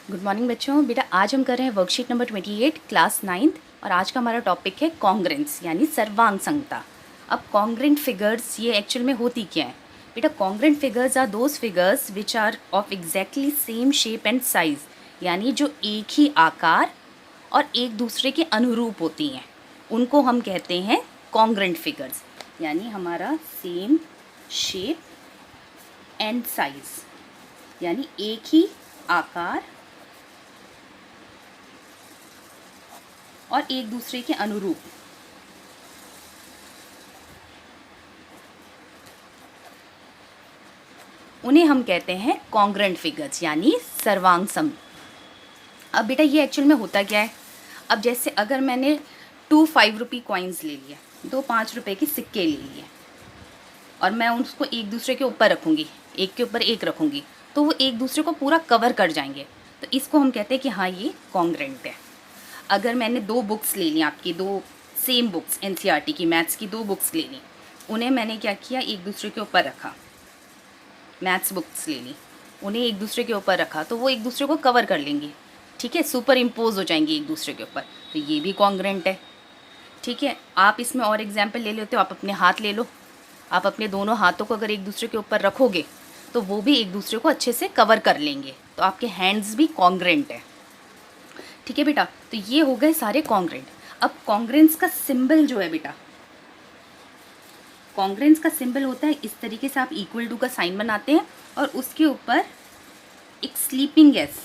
Good morning बच्चों। बेटा आज हम कर रहे हैं वर्कशीट नंबर 28 क्लास 9th और आज का हमारा टॉपिक है कॉन्ग्रेंस यानी सर्वांग संगता। अब कॉन्ग्रेंट फिगर्स ये एक्चुअल में होती क्या है बेटा? Congruent figures are those figures which are of exactly same shape and size, यानी जो एक ही आकार और एक दूसरे के अनुरूप होती हैं, उनको हम कहते हैं कॉन्ग्रेंट फिगर्स। यानी हमारा सेम शेप एंड साइज, यानी एक ही आकार और एक दूसरे के अनुरूप, उन्हें हम कहते हैं कॉन्ग्रेंट फिगर्स यानी सर्वांग सम। अब बेटा ये एक्चुअल में होता क्या है? अब जैसे अगर मैंने 2 5 रुपये कॉइन्स ले लिए, 2 5 रुपये के सिक्के ले लिए और मैं उसको एक दूसरे के ऊपर रखूँगी, एक के ऊपर एक रखूँगी, तो वो एक दूसरे को पूरा कवर कर जाएंगे। तो इसको हम कहते हैं कि हाँ ये कॉन्ग्रेंट है। अगर मैंने 2 बुक्स ले ली, आपकी 2 सेम बुक्स एनसीईआरटी की मैथ्स की 2 बुक्स ले ली, उन्हें मैंने क्या किया, एक दूसरे के ऊपर रखा। मैथ्स बुक्स ले ली, उन्हें एक दूसरे के ऊपर रखा, तो वो एक दूसरे को कवर कर लेंगी, ठीक है, सुपर इम्पोज हो जाएंगी एक दूसरे के ऊपर, तो ये भी कॉन्ग्रेंट है। ठीक है, आप इसमें और एग्जाम्पल ले लेते हो, आप अपने हाथ ले लो, आप अपने दोनों हाथों को अगर एक दूसरे के ऊपर रखोगे तो वो भी एक दूसरे को अच्छे से कवर कर लेंगे, तो आपके हैंड्स भी कॉन्ग्रेंट है। ठीक है बेटा, तो ये हो गए सारे कॉन्ग्रेंट। अब कॉन्ग्रेंस का सिंबल जो है बेटा, कॉन्ग्रेंस का सिंबल होता है इस तरीके से, आप इक्वल टू का साइन बनाते हैं और उसके ऊपर एक स्लीपिंग एस,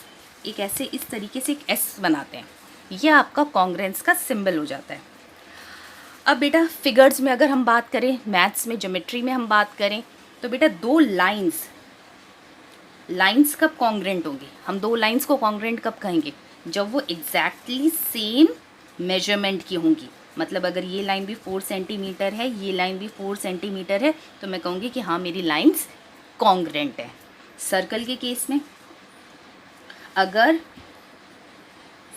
एक ऐसे इस तरीके से एक एस बनाते हैं, ये आपका कॉन्ग्रेंस का सिंबल हो जाता है। अब बेटा फिगर्स में अगर हम बात करें, मैथ्स में ज्योमेट्री में हम बात करें, तो बेटा 2 लाइंस कब कॉन्ग्रेंट होंगी? हम 2 लाइंस को कॉन्ग्रेंट कब कहेंगे? जब वो एग्जैक्टली सेम मेजरमेंट की होंगी। मतलब अगर ये लाइन भी 4 सेंटीमीटर है, ये लाइन भी 4 सेंटीमीटर है, तो मैं कहूँगी कि हाँ मेरी लाइंस कॉन्ग्रेंट है। सर्कल के केस में, अगर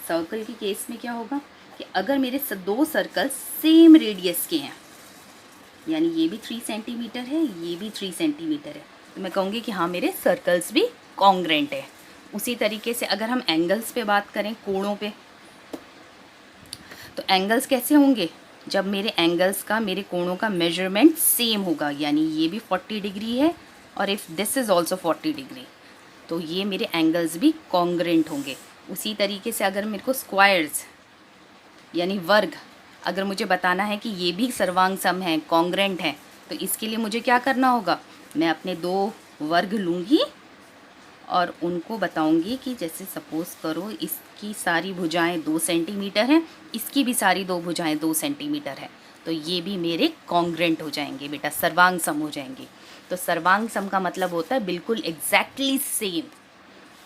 सर्कल के केस में क्या होगा कि अगर मेरे 2 सर्कल सेम रेडियस के हैं, यानी ये भी 3 सेंटीमीटर है, ये भी 3 सेंटीमीटर है, तो मैं कहूँगी कि हाँ मेरे सर्कल्स भी कॉन्ग्रेंट है। उसी तरीके से अगर हम एंगल्स पे बात करें, कोणों पे, तो एंगल्स कैसे होंगे? जब मेरे एंगल्स का, मेरे कोणों का मेजरमेंट सेम होगा, यानी ये भी 40 डिग्री है और if this is also 40 degree, तो ये मेरे एंगल्स भी कॉन्ग्रेंट होंगे। उसी तरीके से अगर मेरे को स्क्वायर्स यानी वर्ग, अगर मुझे बताना है कि ये भी सर्वांग सम है, कॉन्ग्रेंट है, तो इसके लिए मुझे क्या करना होगा? मैं अपने 2 वर्ग लूँगी और उनको बताऊंगी कि जैसे सपोज़ करो इसकी सारी भुजाएं 2 सेंटीमीटर हैं, इसकी भी सारी 2 भुजाएं 2 सेंटीमीटर है, तो ये भी मेरे कॉन्ग्रेंट हो जाएंगे बेटा, सर्वांग सम हो जाएंगे। तो सर्वांग सम का मतलब होता है बिल्कुल एग्जैक्टली सेम,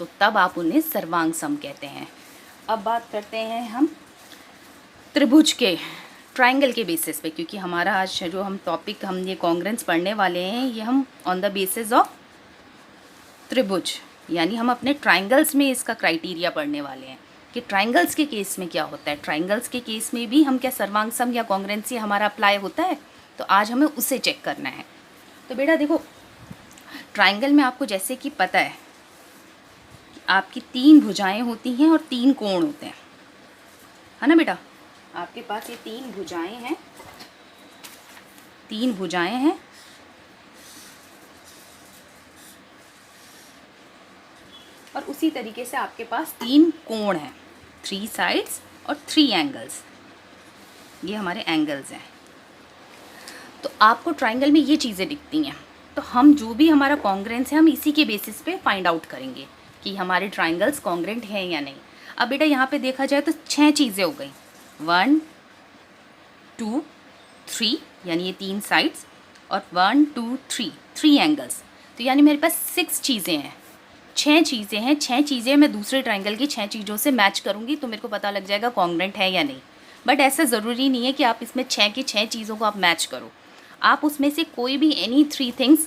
तो तब आप उन्हें सर्वांग सम कहते हैं। अब बात करते हैं हम त्रिभुज के, ट्राइंगल के बेसिस पे, क्योंकि हमारा आज जो हम टॉपिक, हम ये कॉन्ग्रेंस पढ़ने वाले हैं, ये हम ऑन द बेसिस ऑफ त्रिभुज, यानी हम अपने ट्राइंगल्स में इसका क्राइटेरिया पढ़ने वाले हैं कि ट्राइंगल्स के केस में क्या होता है। ट्राइंगल्स के केस में भी हम क्या सर्वांग सम या कॉन्ग्रेंसी हमारा अप्लाई होता है, तो आज हमें उसे चेक करना है। तो बेटा देखो, ट्राइंगल में आपको जैसे कि पता है कि आपकी 3 भुजाएं होती हैं और 3 कोण होते हैं, है ना बेटा? आपके पास ये 3 भुजाएं हैं, 3 भुजाएं हैं और उसी तरीके से आपके पास 3 कोण हैं, 3 साइड्स और 3 एंगल्स, ये हमारे एंगल्स हैं। तो आपको ट्राइंगल में ये चीज़ें दिखती हैं, तो हम जो भी हमारा कॉन्ग्रेंस है, हम इसी के बेसिस पे फाइंड आउट करेंगे कि हमारे ट्राइंगल्स कॉन्ग्रेंट हैं या नहीं। अब बेटा यहाँ पे देखा जाए तो 6 चीज़ें हो गई, 1 2 3, यानी ये 3 साइड्स, और 1 2 3, 3 एंगल्स, तो यानी मेरे पास 6 चीज़ें हैं, 6 चीज़ें हैं। 6 चीज़ें मैं दूसरे ट्राइंगल की 6 चीज़ों से मैच करूँगी तो मेरे को पता लग जाएगा कॉन्ग्रेंट है या नहीं। बट ऐसा ज़रूरी नहीं है कि आप इसमें 6 की 6 चीज़ों को आप मैच करो, आप उसमें से कोई भी एनी 3 थिंग्स,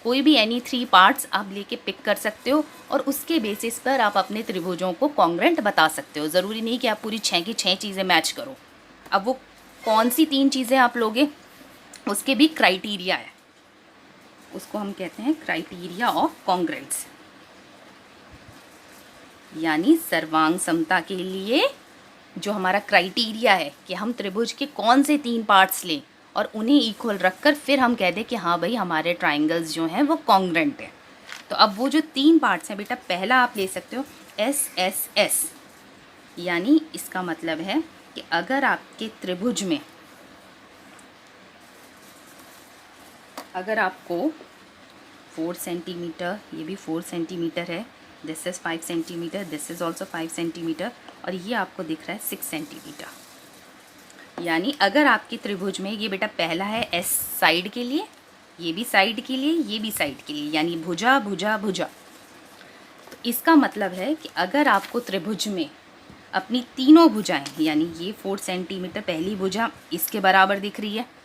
कोई भी एनी 3 पार्ट्स आप लेके पिक कर सकते हो और उसके बेसिस पर आप अपने त्रिभुजों को कॉन्ग्रेंट बता सकते हो। ज़रूरी नहीं कि आप पूरी 6 की 6 चीज़ें मैच करो। अब वो कौन सी 3 चीज़ें आप लोगे, उसके भी क्राइटेरिया है, उसको हम कहते हैं क्राइटेरिया ऑफ कॉन्ग्रेंस। यानी सर्वांग समता के लिए जो हमारा क्राइटेरिया है कि हम त्रिभुज के कौन से 3 पार्ट्स लें और उन्हें इक्वल रखकर फिर हम कह दें कि हाँ भाई हमारे ट्राइंगल्स जो हैं वो कॉन्ग्रेंट हैं। तो अब वो जो 3 पार्ट्स हैं बेटा, पहला आप ले सकते हो एस एस एस, यानी इसका मतलब है कि अगर आपके त्रिभुज में अगर आपको 4 सेंटीमीटर, ये भी 4 सेंटीमीटर है, this is 5 centimetre, this is also 5 centimetre, और ये आपको दिख रहा है 6 सेंटीमीटर। यानी अगर आपके त्रिभुज में ये बेटा पहला है एस साइड के लिए, ये भी साइड के लिए, ये भी साइड के लिए, यानी भुजा भुजा भुजा। तो इसका मतलब है कि अगर आपको त्रिभुज में अपनी तीनों भुजाएं, यानी ये 4 सेंटीमीटर पहली भुजा इसके बराबर दिख रही है,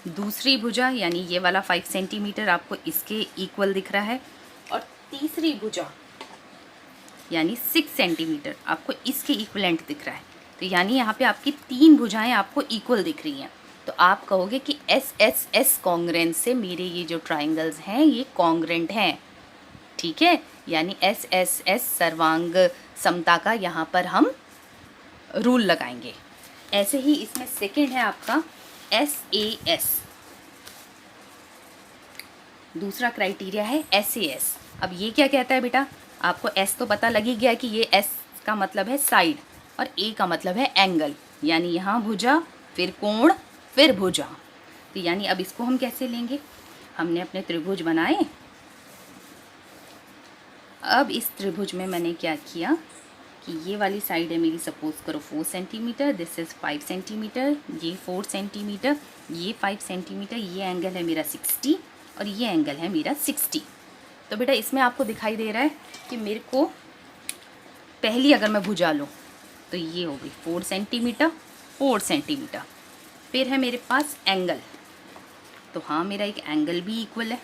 दूसरी भुजा यानी ये वाला 5 सेंटीमीटर आपको इसके इक्वल दिख रहा है, और तीसरी भुजा यानी 6 सेंटीमीटर आपको इसके इक्वलेंट दिख रहा है। तो यानी यहाँ पे आपकी 3 भुजाएं आपको इक्वल दिख रही हैं। तो आप कहोगे कि एस एस एस कॉन्ग्रेंस से मेरे ये जो ट्राइंगल्स हैं ये कॉन्ग्रेंट हैं, ठीक है। यानी एस एस एस सर्वांग समता का यहाँ पर हम रूल लगाएंगे। ऐसे ही इसमें सेकेंड है आपका एस ए एस, दूसरा क्राइटेरिया है एस ए एस। अब ये क्या कहता है बेटा, आपको एस तो पता लग ही गया कि ये एस का मतलब है साइड और ए का मतलब है एंगल, यानी यहाँ भुजा फिर कोण फिर भुजा। तो यानी अब इसको हम कैसे लेंगे, हमने अपने त्रिभुज बनाए। अब इस त्रिभुज में मैंने क्या किया कि ये वाली साइड है मेरी, सपोज करो 4 सेंटीमीटर, दिस इज़ 5 सेंटीमीटर, ये 4 सेंटीमीटर, ये 5 सेंटीमीटर, ये एंगल है मेरा 60 और ये एंगल है मेरा 60। तो बेटा इसमें आपको दिखाई दे रहा है कि मेरे को पहली अगर मैं भुजा लूँ तो ये हो गई 4 सेंटीमीटर 4 सेंटीमीटर, फिर है मेरे पास एंगल, तो हाँ मेरा एक एंगल भी इक्वल है,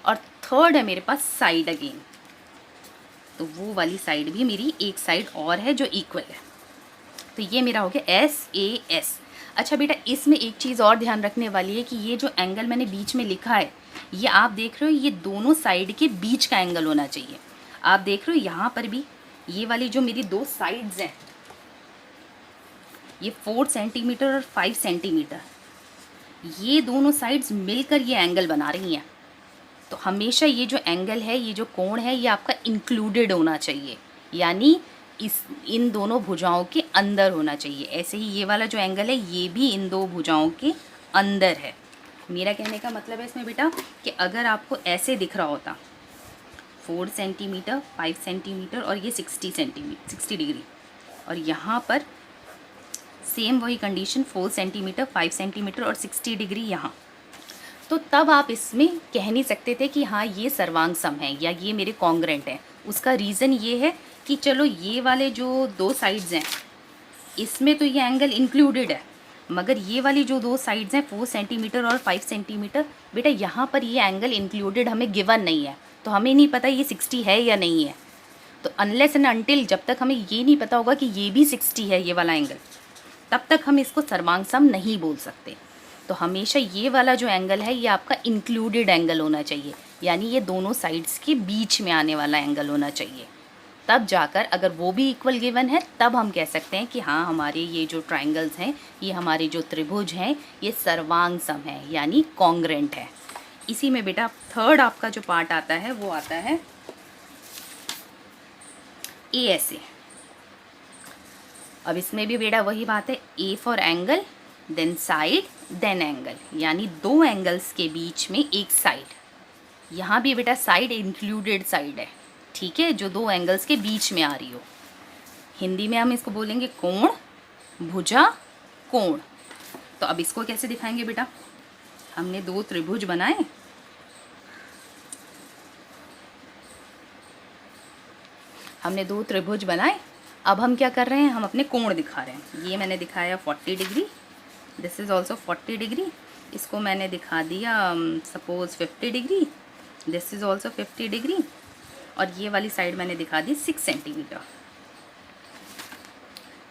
और थर्ड है मेरे पास साइड अगेन, तो वो वाली साइड भी मेरी एक साइड और है जो इक्वल है। तो ये मेरा हो गया एस ए एस। अच्छा बेटा इसमें एक चीज़ और ध्यान रखने वाली है कि ये जो एंगल मैंने बीच में लिखा है ये आप देख रहे हो, ये दोनों साइड के बीच का एंगल होना चाहिए। आप देख रहे हो यहाँ पर भी ये वाली जो मेरी 2 साइड्स हैं, ये 4 सेंटीमीटर और 5 सेंटीमीटर, ये दोनों साइड्स मिलकर ये एंगल बना रही हैं। तो हमेशा ये जो एंगल है, ये जो कोण है, ये आपका इंक्लूडेड होना चाहिए, यानी इन दोनों भुजाओं के अंदर होना चाहिए। ऐसे ही ये वाला जो एंगल है ये भी इन 2 भुजाओं के अंदर है। मेरा कहने का मतलब है इसमें बेटा कि अगर आपको ऐसे दिख रहा होता 4 सेंटीमीटर 5 सेंटीमीटर और ये 60 डिग्री, और यहाँ पर सेम वही कंडीशन 4 सेंटीमीटर 5 सेंटीमीटर और 60 डिग्री यहाँ, तो तब आप इसमें कह नहीं सकते थे कि हाँ ये सर्वांग सम है या ये मेरे कॉन्ग्रेंट हैं। उसका रीज़न ये है कि चलो ये वाले जो 2 साइड्स हैं इसमें तो ये एंगल इंक्लूडेड है, मगर ये वाली जो 2 साइड्स हैं 4 सेंटीमीटर और 5 सेंटीमीटर, बेटा यहाँ पर ये एंगल इंक्लूडेड हमें गिवन नहीं है, तो हमें नहीं पता ये 60 है या नहीं है। तो अनलेस एंड अनटिल जब तक हमें ये नहीं पता होगा कि ये भी 60 है ये वाला एंगल, तब तक हम इसको सर्वांग सम नहीं बोल सकते। तो हमेशा ये वाला जो एंगल है ये आपका इंक्लूडेड एंगल होना चाहिए, यानी ये दोनों साइड्स के बीच में आने वाला एंगल होना चाहिए। तब जाकर अगर वो भी इक्वल गिवन है तब हम कह सकते हैं कि हाँ हमारे ये जो ट्राइंगल्स हैं, ये हमारे जो त्रिभुज हैं, ये सर्वांग सम है यानी कॉन्ग्रेंट है। इसी में बेटा थर्ड आपका जो पार्ट आता है वो आता है ए ऐसे। अब इसमें भी बेटा वही बात है, A for angle then side then angle, यानी 2 एंगल्स के बीच में एक साइड। यहाँ भी बेटा साइड इंक्लूडेड साइड है, ठीक है, जो 2 एंगल्स के बीच में आ रही हो। हिंदी में हम इसको बोलेंगे कोण, भुजा, कोण। तो अब इसको कैसे दिखाएंगे बेटा, हमने 2 त्रिभुज बनाए, अब हम क्या कर रहे हैं, हम अपने कोण दिखा रहे हैं। ये मैंने दिखाया 40 degree, this is also 40 degree, इसको मैंने दिखा दिया suppose 50 degree, this is also 50 degree, और ये वाली साइड मैंने दिखा दी 6 सेंटीमीटर।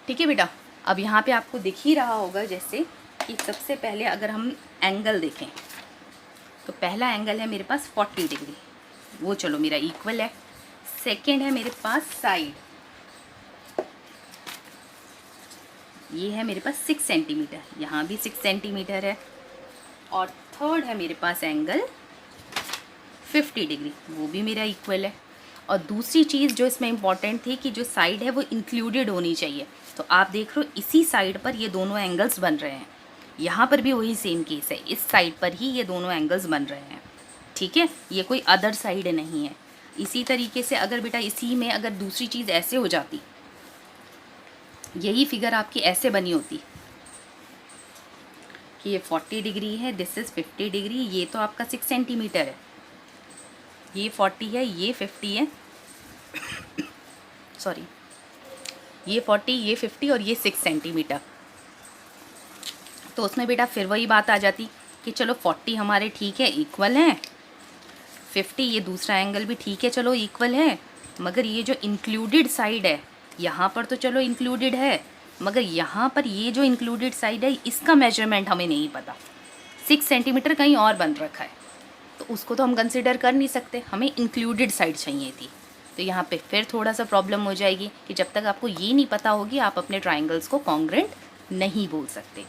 ठीक है बेटा, अब यहाँ पे आपको दिख ही रहा होगा जैसे कि सबसे पहले अगर हम एंगल देखें तो पहला एंगल है मेरे पास 40 डिग्री, वो चलो मेरा इक्वल है। सेकेंड है मेरे पास साइड, ये है मेरे पास 6 सेंटीमीटर, यहाँ भी 6 सेंटीमीटर है। और थर्ड है मेरे पास एंगल 50 डिग्री, वो भी मेरा इक्वल है। और दूसरी चीज़ जो इसमें इम्पॉर्टेंट थी कि जो साइड है वो इंक्लूडेड होनी चाहिए। तो आप देख रहे हो इसी साइड पर ये दोनों एंगल्स बन रहे हैं, यहाँ पर भी वही सेम केस है, इस साइड पर ही ये दोनों एंगल्स बन रहे हैं, ठीक है। ये कोई अदर साइड नहीं है। इसी तरीके से अगर बेटा इसी में अगर दूसरी चीज़ ऐसे हो जाती, यही फिगर आपकी ऐसे बनी होती कि ये 40 डिग्री है, दिस इज़ 50 डिग्री, ये तो आपका 6 सेंटीमीटर है, ये 40 है, ये 50 है सॉरी, ये 40, ये 50 और ये 6 सेंटीमीटर। तो उसमें बेटा फिर वही बात आ जाती कि चलो 40 हमारे ठीक है, इक्वल हैं, 50 ये दूसरा एंगल भी ठीक है, चलो इक्वल है, मगर ये जो इंक्लूडेड साइड है यहाँ पर तो चलो इंक्लूडेड है, मगर यहाँ पर ये जो इंक्लूडेड साइड है इसका मेजरमेंट हमें नहीं पता, 6 सेंटीमीटर कहीं और बन रखा है, तो उसको तो हम कंसिडर कर नहीं सकते, हमें इंक्लूडेड साइड चाहिए थी। तो यहाँ पे फिर थोड़ा सा प्रॉब्लम हो जाएगी कि जब तक आपको ये नहीं पता होगी आप अपने ट्राइंगल्स को कॉन्ग्रेंट नहीं बोल सकते।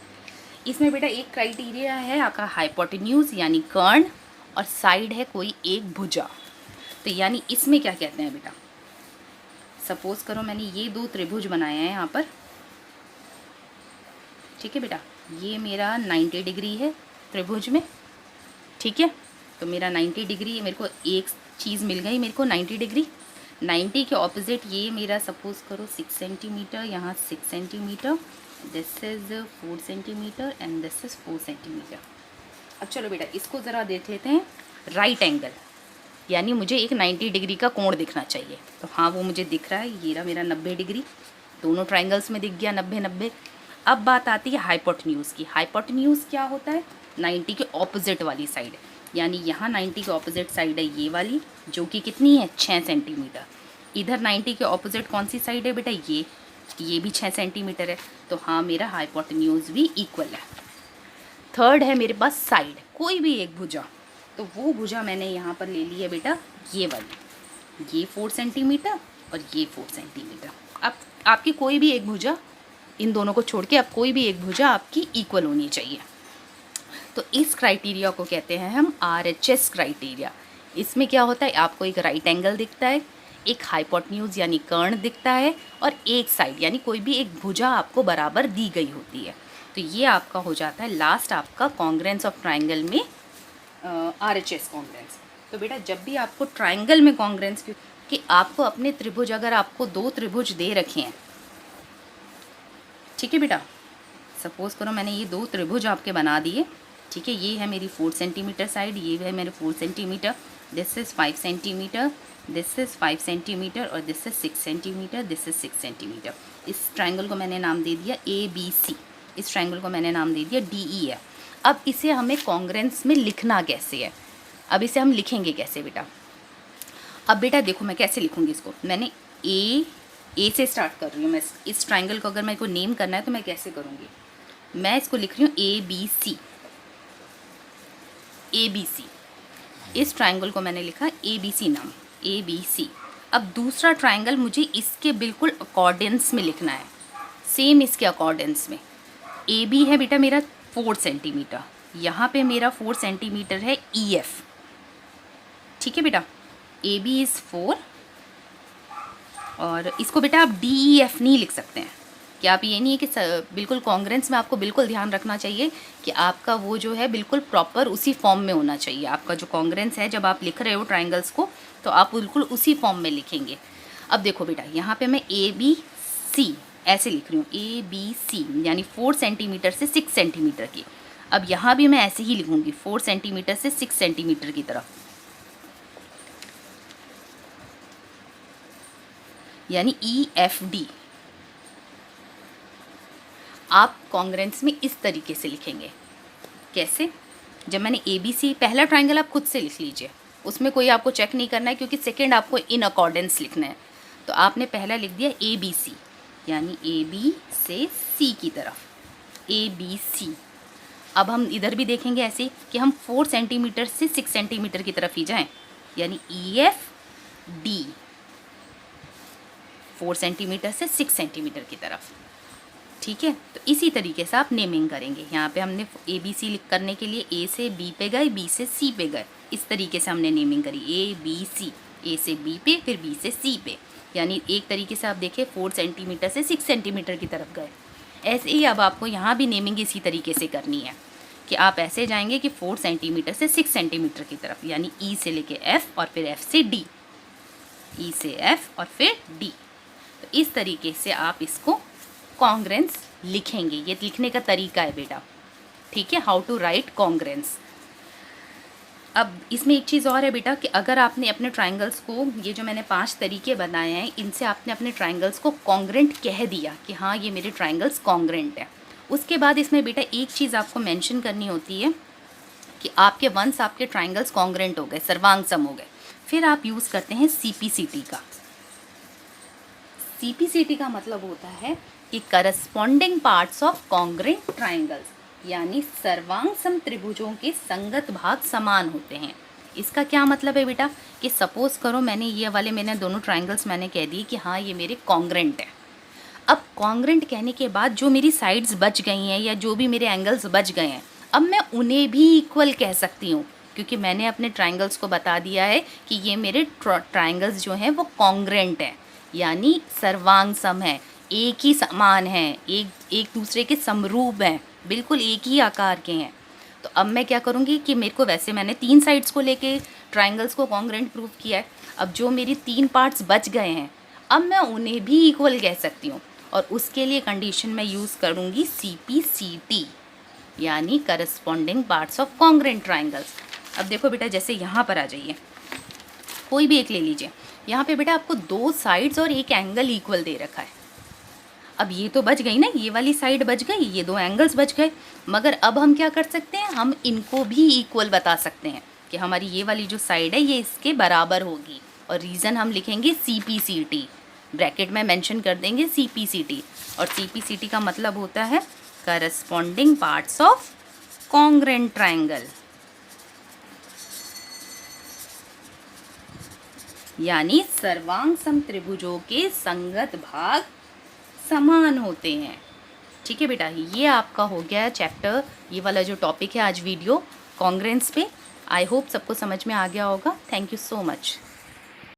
इसमें बेटा एक क्राइटेरिया है आपका हाइपोटेन्यूज यानी कर्ण, और साइड है कोई एक भुजा। तो यानी इसमें क्या कहते हैं बेटा, सपोज करो मैंने ये दो त्रिभुज बनाए हैं यहाँ पर, ठीक है बेटा, ये मेरा 90 डिग्री है त्रिभुज में, ठीक है। तो मेरा 90 डिग्री, मेरे को एक चीज़ मिल गई मेरे को 90 डिग्री, 90 के ऑपोजिट ये मेरा सपोज करो 6 सेंटीमीटर, यहाँ 6 centimetre, this is 4 centimetre and this is 4 centimetre. अब चलो बेटा इसको ज़रा देख लेते हैं, राइट एंगल, यानी मुझे एक 90 डिग्री का कोण दिखना चाहिए। तो हाँ वो मुझे दिख रहा है, ये रहा मेरा 90 डिग्री, दोनों ट्राइंगल्स में दिख गया 90-90। अब बात आती है हाइपोटेन्यूज़ की। हाइपोटेन्यूज़ क्या होता है, 90 के ऑपोजिट वाली साइड, यानी यहाँ 90 के ऑपोजिट साइड है ये वाली, जो कि कितनी है 6 सेंटीमीटर। इधर 90 के ऑपोजिट कौन सी साइड है बेटा, ये भी 6 सेंटीमीटर है। तो हाँ मेरा हाइपोटेन्यूज़ भी इक्वल है। थर्ड है मेरे पास साइड, कोई भी एक भुजा, तो वो भुजा मैंने यहाँ पर ले ली है बेटा ये वाली, ये 4 सेंटीमीटर और ये 4 सेंटीमीटर। अब आपकी कोई भी एक भुजा, इन दोनों को छोड़ के अब कोई भी एक भुजा आपकी इक्वल होनी चाहिए। तो इस क्राइटेरिया को कहते हैं हम RHS क्राइटेरिया। इसमें क्या होता है, आपको एक राइट एंगल दिखता है, एक हाइपोटेन्यूज यानी कर्ण दिखता है, और एक साइड यानी कोई भी एक भुजा आपको बराबर दी गई होती है। तो ये आपका हो जाता है लास्ट आपका कॉन्ग्रेंस ऑफ ट्राइंगल में RHS कॉन्ग्रेंस। तो बेटा जब भी आपको ट्राइंगल में कॉन्ग्रेंस, कि आपको अपने त्रिभुज, अगर आपको 2 त्रिभुज दे रखे हैं, ठीक है बेटा, सपोज़ करो मैंने ये 2 त्रिभुज आपके बना दिए, ठीक है, ये है मेरी 4 सेंटीमीटर साइड, ये है मेरे 4 centimetre, this is 5 centimetre, this is 5 centimetre और this is 6 centimetre, this is 6 centimetre. इस ट्राइंगल को मैंने नाम दे दिया ABC, इस ट्राइंगल को मैंने नाम दे दिया DEF। अब इसे हमें कॉन्ग्रेंस में लिखना कैसे है, अब इसे हम लिखेंगे कैसे बेटा। अब बेटा देखो मैं कैसे लिखूँगी इसको, मैंने ए से स्टार्ट कर रही हूँ मैं। इस ट्राइंगल को अगर मेरे को नेम करना है तो मैं कैसे करूँगी, मैं इसको लिख रही हूँ ABC। ABC, इस ट्राइंगल को मैंने लिखा ABC नाम, ABC। अब दूसरा ट्राइंगल मुझे इसके बिल्कुल अकॉर्डेंस में लिखना है, सेम इसके अकॉर्डेंस में। AB है बेटा मेरा 4 सेंटीमीटर, यहाँ पे मेरा 4 सेंटीमीटर है EF, ठीक है बेटा, AB इज़ 4, और इसको बेटा आप DEF नहीं लिख सकते हैं, कि आप ये नहीं है कि बिल्कुल कॉन्ग्रेंस में, आपको बिल्कुल ध्यान रखना चाहिए कि आपका वो जो है बिल्कुल प्रॉपर उसी फॉर्म में होना चाहिए। आपका जो कॉन्ग्रेंस है जब आप लिख रहे हो ट्राइंगल्स को, तो आप बिल्कुल उसी फॉर्म में लिखेंगे। अब देखो बेटा यहाँ पे मैं ABC ऐसे लिख रही हूँ, ABC यानी 4 सेंटीमीटर से 6 सेंटीमीटर की। अब यहाँ भी मैं ऐसे ही लिखूँगी 4 सेंटीमीटर से 6 सेंटीमीटर की तरफ, यानी EFD। आप कॉन्ग्रेंस में इस तरीके से लिखेंगे। कैसे, जब मैंने ABC, पहला ट्राइंगल आप खुद से लिख लीजिए, उसमें कोई आपको चेक नहीं करना है, क्योंकि सेकंड आपको इन अकॉर्डेंस लिखना है। तो आपने पहला लिख दिया ABC, यानी AB से C की तरफ, ABC। अब हम इधर भी देखेंगे ऐसे कि हम 4 सेंटीमीटर से 6 सेंटीमीटर की तरफ ही जाएं, यानी EFD। 4 सेंटीमीटर से 6 सेंटीमीटर की तरफ। ठीक है, तो इसी तरीके से आप नेमिंग करेंगे। यहाँ पे हमने ABC करने के लिए A से B पे गए, B से C पे गए, इस तरीके से हमने नेमिंग करी ABC, A से B पे, फिर B से C पे, यानी एक तरीके से आप देखें 4 सेंटीमीटर से 6 सेंटीमीटर की तरफ गए। ऐसे ही अब आपको यहाँ भी नेमिंग इसी तरीके से करनी है कि आप ऐसे जाएंगे कि 4 सेंटीमीटर से 6 सेंटीमीटर की तरफ, यानी E से लेके F और फिर F से D, E से F और फिर D। तो इस तरीके से आप इसको कॉन्ग्रेंस लिखेंगे। ये लिखने का तरीका है बेटा, ठीक है, हाउ टू राइट कॉन्ग्रेंस। अब इसमें एक चीज़ और है बेटा कि अगर आपने अपने ट्राइंगल्स को, ये जो मैंने 5 तरीके बनाए हैं, इनसे आपने अपने ट्राइंगल्स को कॉन्ग्रेंट कह दिया कि हाँ ये मेरे ट्राइंगल्स कॉन्ग्रेंट है, उसके बाद इसमें बेटा एक चीज़ आपको मेंशन करनी होती है कि आपके वंस आपके ट्राइंगल्स कॉन्ग्रेंट हो गए, सर्वांग सम हो गए, फिर आप यूज़ करते हैं CPCT का। CPCT का मतलब होता है कि corresponding parts of congruent triangles, यानी सर्वांग सम त्रिभुजों के संगत भाग समान होते हैं। इसका क्या मतलब है बेटा कि सपोज करो मैंने दोनों ट्राइंगल्स मैंने कह दिए कि हाँ ये मेरे कॉन्ग्रेंट है। अब कॉन्ग्रेंट कहने के बाद जो मेरी साइड्स बच गई हैं या जो भी मेरे एंगल्स बच गए हैं, अब मैं उन्हें भी इक्वल कह सकती हूँ, क्योंकि मैंने अपने ट्राइंगल्स को बता दिया है कि ये मेरे ट्राइंगल्स जो हैं वो कॉन्ग्रेंट हैं, यानी सर्वांग सम है, एक ही समान हैं, एक दूसरे के समरूप हैं, बिल्कुल एक ही आकार के हैं। तो अब मैं क्या करूँगी कि मेरे को, वैसे मैंने 3 साइड्स को लेके ट्राइंगल्स को कॉन्ग्रेंट प्रूव किया है, अब जो मेरी 3 पार्ट्स बच गए हैं अब मैं उन्हें भी इक्वल कह सकती हूँ, और उसके लिए कंडीशन मैं यूज़ करूँगी CPCT, यानी corresponding parts of congruent triangles. अब देखो बेटा, जैसे यहाँ पर आ जाइए, कोई भी एक ले लीजिए। यहाँ पे बेटा आपको 2 साइड्स और एक एंगल इक्वल दे रखा है। अब ये तो बच गई ना, ये वाली साइड बच गई, ये 2 एंगल्स बच गए, मगर अब हम क्या कर सकते हैं, हम इनको भी इक्वल बता सकते हैं कि हमारी ये वाली जो साइड है ये इसके बराबर होगी, और रीज़न हम लिखेंगे CPCT, ब्रैकेट में मेंशन कर देंगे CPCT, और CPCT का मतलब होता है corresponding parts of congruent triangle, यानी सर्वांग सम त्रिभुजों के संगत भाग समान होते हैं। ठीक है बेटा, ये आपका हो गया चैप्टर, ये वाला जो टॉपिक है आज वीडियो कॉन्ग्रेंस पे। आई होप सबको समझ में आ गया होगा। Thank you so much.